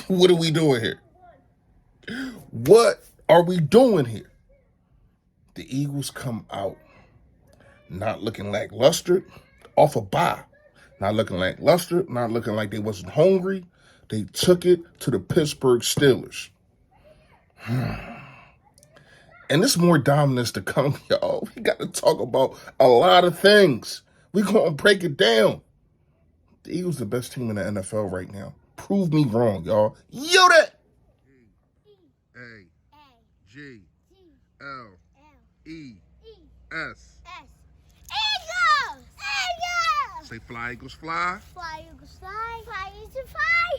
What are we doing here? What are we doing here? The Eagles come out not looking lackluster, off a bye. Not looking lackluster, not looking like they wasn't hungry. They took it to the Pittsburgh Steelers. And there's more dominance to come, y'all. We got to talk about a lot of things. We're going to break it down. The Eagles the best team in the NFL right now. Prove me wrong, y'all. Yo, that. E-A-G-L-E-S. Eagles! Eagles! Say fly, Eagles, fly. Fly, Eagles, fly. Fly, Eagles, fly.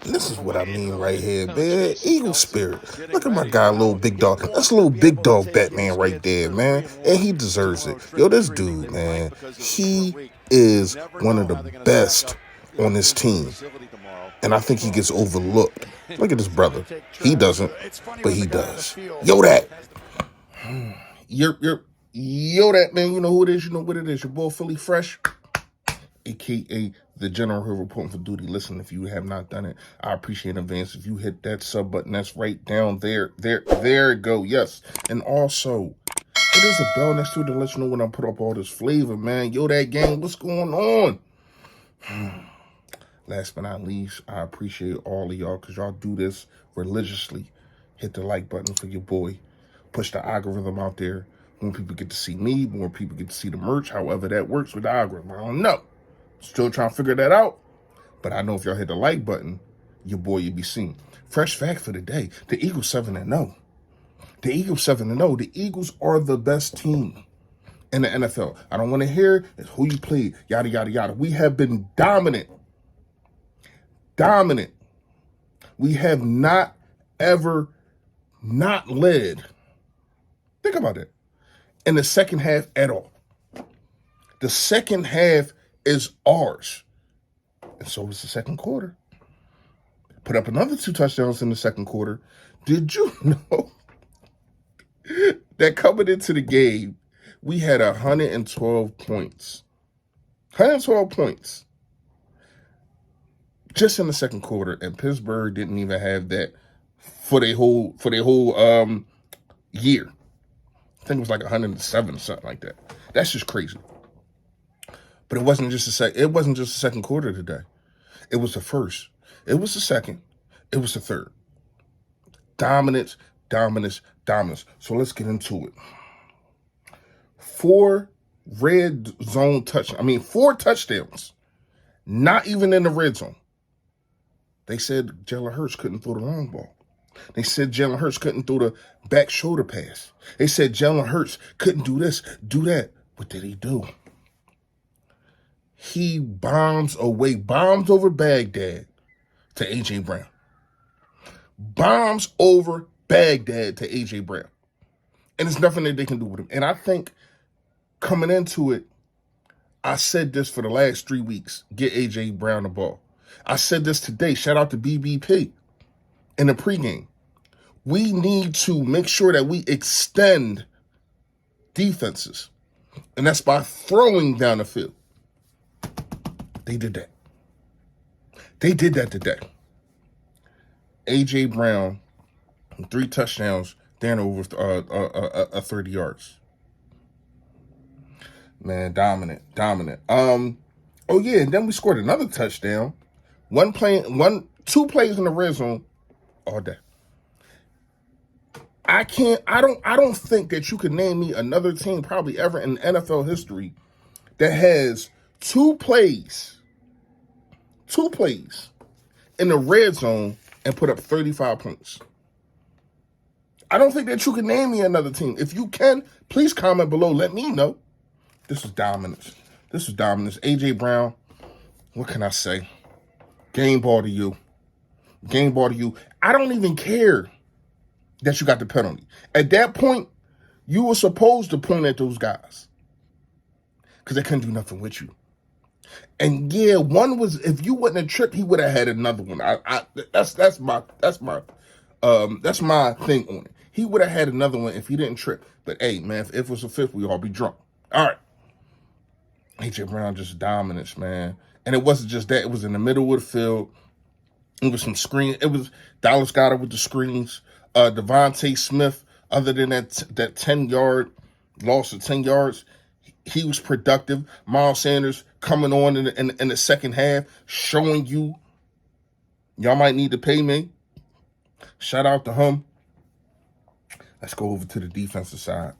This is what I mean right here, man. Eagle spirit. Look at my guy, little big dog. That's a little big dog Batman right there, man. And he deserves it. Yo, this dude, man, he is one of the best on this team. And I think he gets overlooked. Look at this brother. He doesn't, but he does. Yo, that. Yo, that, man. You know who it is. You know what it is. Your boy, Philly Fresh, a.k.a. the General who reporting for duty. Listen, if you have not done it, I appreciate in advance. If you hit that sub button, that's right down there. There it go. Yes. And also, there's a bell next to it to let you know when I put up all this flavor, man. Yo, that gang, what's going on? Last but not least, I appreciate all of y'all because y'all do this religiously. Hit the like button for your boy. Push the algorithm out there. More people get to see me. More people get to see the merch. However that works with the algorithm, I don't know. Still trying to figure that out. But I know if y'all hit the like button, your boy you'll be seen. Fresh fact for the day. The Eagles 7-0. The Eagles 7-0. The Eagles are the best team in the NFL. I don't want to hear who you played. Yada, yada, yada. We have been dominant. Dominant. We have not ever not led. Think about it. In the second half at all. The second half is ours. And so is the second quarter. Put up another 2 touchdowns in the second quarter. Did you know that coming into the game, we had 112 points? 112 points. Just in the second quarter, and Pittsburgh didn't even have that for their whole year. I think it was like 107 or something like that. That's just crazy. But it wasn't just the second quarter today. It was the first. It was the second. It was the third. Dominance, dominance, dominance. So let's get into it. 4 touchdowns. Not even in the red zone. They said Jalen Hurts couldn't throw the long ball. They said Jalen Hurts couldn't throw the back shoulder pass. They said Jalen Hurts couldn't do this, do that. What did he do? He bombs over Baghdad to A.J. Brown. Bombs over Baghdad to A.J. Brown. And there's nothing that they can do with him. And I think coming into it, I said this for the last 3 weeks, get A.J. Brown the ball. I said this today, shout out to BBP in the pregame. We need to make sure that we extend defenses. And that's by throwing down the field. They did that. They did that today. A.J. Brown, 3 touchdowns, down over 30 yards. Man, dominant. Oh yeah, and then we scored another touchdown. 2 plays in the red zone all day. I don't think that you could name me another team probably ever in NFL history that has 2 plays in the red zone and put up 35 points. I don't think that you can name me another team. If you can, please comment below. Let me know. This was dominance. A.J. Brown, what can I say? Game ball to you. I don't even care that you got the penalty. At that point, you were supposed to point at those guys because they couldn't do nothing with you. And yeah, one was, if you wouldn't have tripped, he would have had another one. That's my thing on it. He would have had another one if he didn't trip. But hey, man, if it was a fifth, we'd all be drunk. All right. A.J. Brown just dominance, man. And it wasn't just that. It was in the middle of the field. It was some screen. It was Dallas Goedert with the screens. Devontae Smith, other than that 10-yard loss of 10 yards, he was productive. Miles Sanders coming on in the second half, showing you y'all might need to pay me. Shout out to him. Let's go over to the defensive side.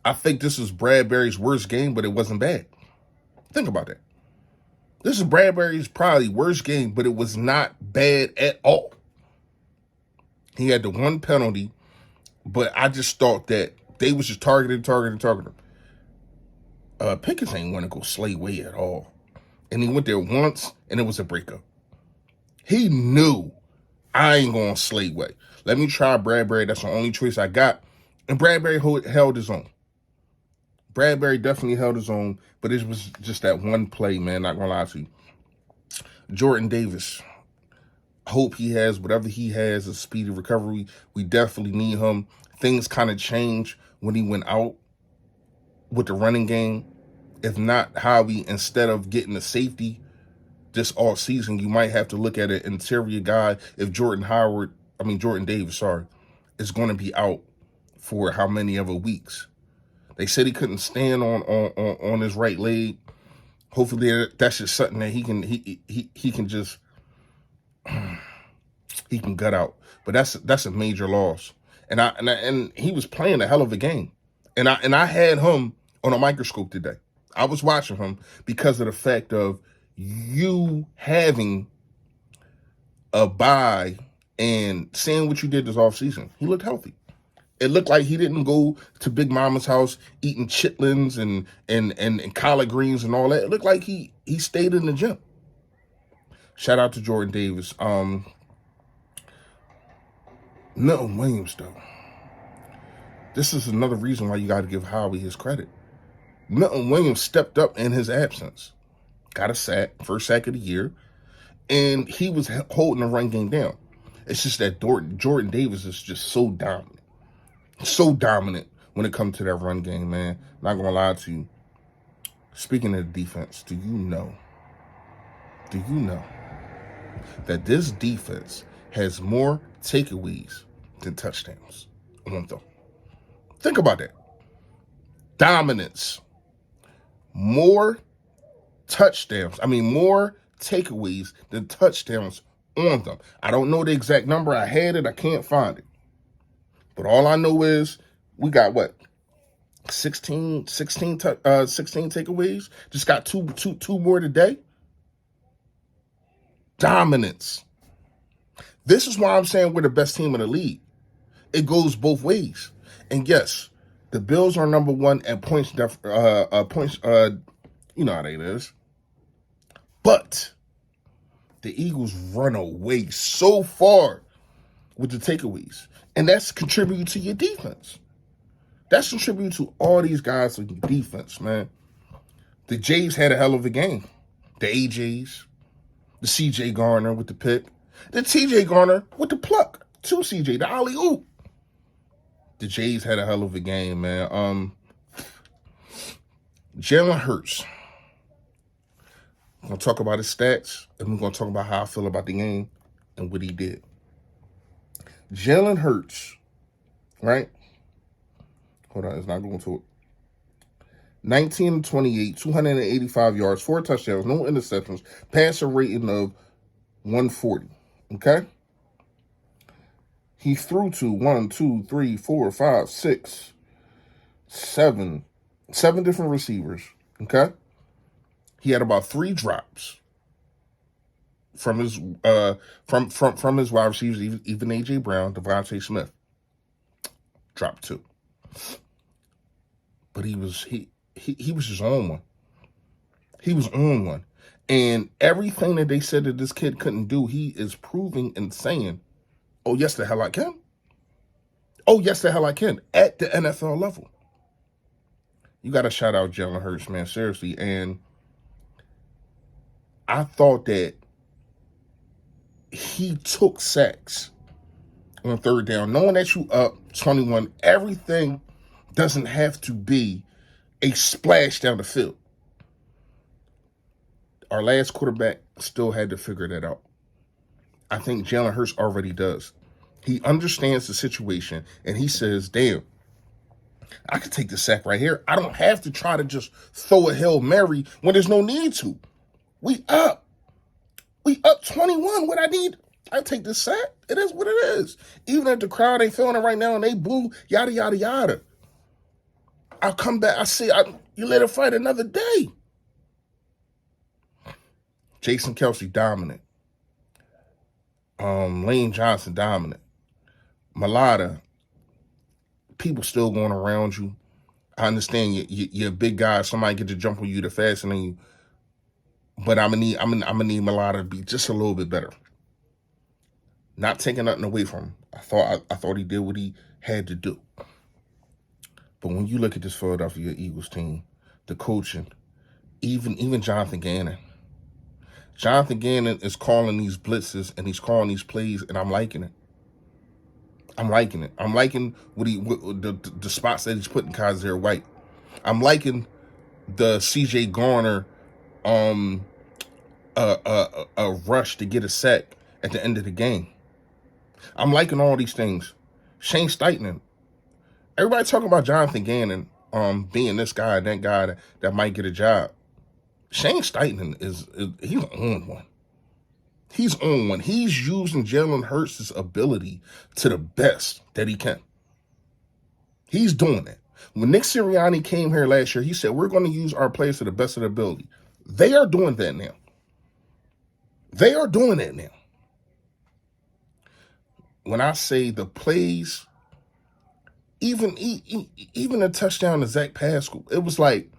I think this is Bradbury's worst game, but it wasn't bad. Think about that. This is Bradbury's probably worst game, but it was not bad at all. He had the one penalty, but I just thought that they was just targeting. Pickens ain't want to go Slay Way at all. And he went there once, and it was a breakup. He knew I ain't going Slay Way. Let me try Bradbury. That's the only choice I got. And Bradbury held his own. Bradbury definitely held his own, but it was just that one play, man, not going to lie to you. Jordan Davis. Hope he has whatever he has, a speedy recovery. We definitely need him. Things kind of changed when he went out with the running game. If not, Howie, instead of getting a safety this all season, you might have to look at an interior guy. If Jordan Davis, is going to be out for how many other weeks? They said he couldn't stand on his right leg. Hopefully that's just something that he can just he can gut out. But that's a major loss. And he was playing a hell of a game. And I had him on a microscope today. I was watching him because of the fact of you having a bye and seeing what you did this offseason. He looked healthy. It looked like he didn't go to Big Mama's house eating chitlins and collard greens and all that. It looked like he stayed in the gym. Shout out to Jordan Davis. Milton Williams, though. This is another reason why you got to give Howie his credit. Milton Williams stepped up in his absence. Got a sack, first sack of the year. And he was holding the run game down. It's just that Jordan Davis is just so dominant. So dominant when it comes to that run game, man. Not going to lie to you. Speaking of the defense, do you know that this defense has more takeaways than touchdowns on them? Think about that. Dominance. More takeaways than touchdowns on them. I don't know the exact number. I had it. I can't find it. But all I know is we got what? 16 takeaways. Just got two more today. Dominance. This is why I'm saying we're the best team in the league. It goes both ways. And yes, the Bills are number one at points. You know how that is. But the Eagles run away so far with the takeaways. And that's contributing to your defense. That's contributing to all these guys on your defense, man. The Jays had a hell of a game. The AJs, the CJ Garner with the pick, the TJ Garner with the pluck to CJ, the alley-oop. The Jays had a hell of a game, man. Jalen Hurts. I'm going to talk about his stats, and we're going to talk about how I feel about the game and what he did. Jalen Hurts, right? Hold on, it's not going to it. 19-28, 285 yards, 4 touchdowns, no interceptions, passer rating of 140, okay? He threw to 7 different receivers, okay? He had about 3 drops from his from his wide receivers, even A.J. Brown, Devontae Smith. Dropped 2. But he was just on one. He was on one. And everything that they said that this kid couldn't do, he is proving and saying, oh, yes, the hell I can. Oh, yes, the hell I can. At the NFL level. You got to shout out Jalen Hurts, man. Seriously. And I thought that he took sacks on third down, knowing that you up 21, everything doesn't have to be a splash down the field. Our last quarterback still had to figure that out. I think Jalen Hurts already does. He understands the situation, and he says, damn, I could take the sack right here. I don't have to try to just throw a Hail Mary when there's no need to. We up. We up 21. What I need, I take the sack. It is what it is. Even if the crowd ain't feeling it right now and they boo, yada, yada, yada. I'll come back. You let it fight another day. Jason Kelce, dominant. Lane Johnson, dominant. Malata, people still going around you. I understand you're a big guy. Somebody get to jump on you to faster than you. But I'm gonna need Malata to be just a little bit better. Not taking nothing away from him. I thought he did what he had to do. But when you look at this Philadelphia Eagles team, the coaching, even Jonathan Gannon. Jonathan Gannon is calling these blitzes and he's calling these plays, and I'm liking it. I'm liking it. I'm liking the spots that he's putting Kaiser White. I'm liking the CJ Garner a rush to get a sack at the end of the game. I'm liking all these things. Shane Steichen. Everybody talking about Jonathan Gannon being this guy and that guy that might get a job. Shane Steichen he's on one. He's on one. He's using Jalen Hurts' ability to the best that he can. He's doing it. When Nick Sirianni came here last year, he said, we're going to use our players to the best of their ability. They are doing that now. They are doing that now. When I say the plays, even a touchdown to Zach Pascal, it was like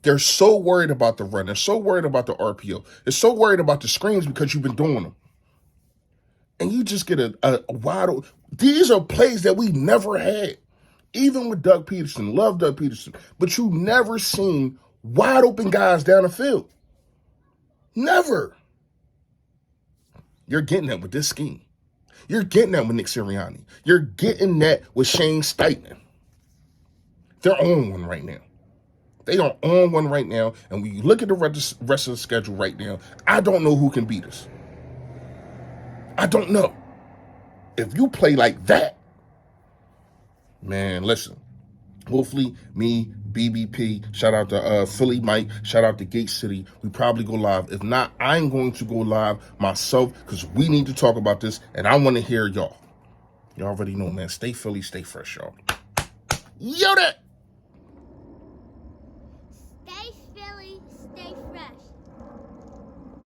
they're so worried about the run. They're so worried about the RPO. They're so worried about the screens because you've been doing them. And you just get a wide open. These are plays that we never had. Even with Doug Peterson. Love Doug Peterson. But you never seen wide open guys down the field. Never. You're getting that with this scheme. You're getting that with Nick Sirianni. You're getting that with Shane Steichen. They're on one right now. They are on one right now. And when you look at the rest of the schedule right now, I don't know who can beat us. I don't know. If you play like that, man, listen. Hopefully, me, BBP, shout out to Philly Mike, shout out to Gate City. We probably go live. If not, I'm going to go live myself because we need to talk about this, and I want to hear y'all. Y'all already know, man. Stay Philly, stay fresh, y'all. Yo, that. Stay Philly, stay fresh.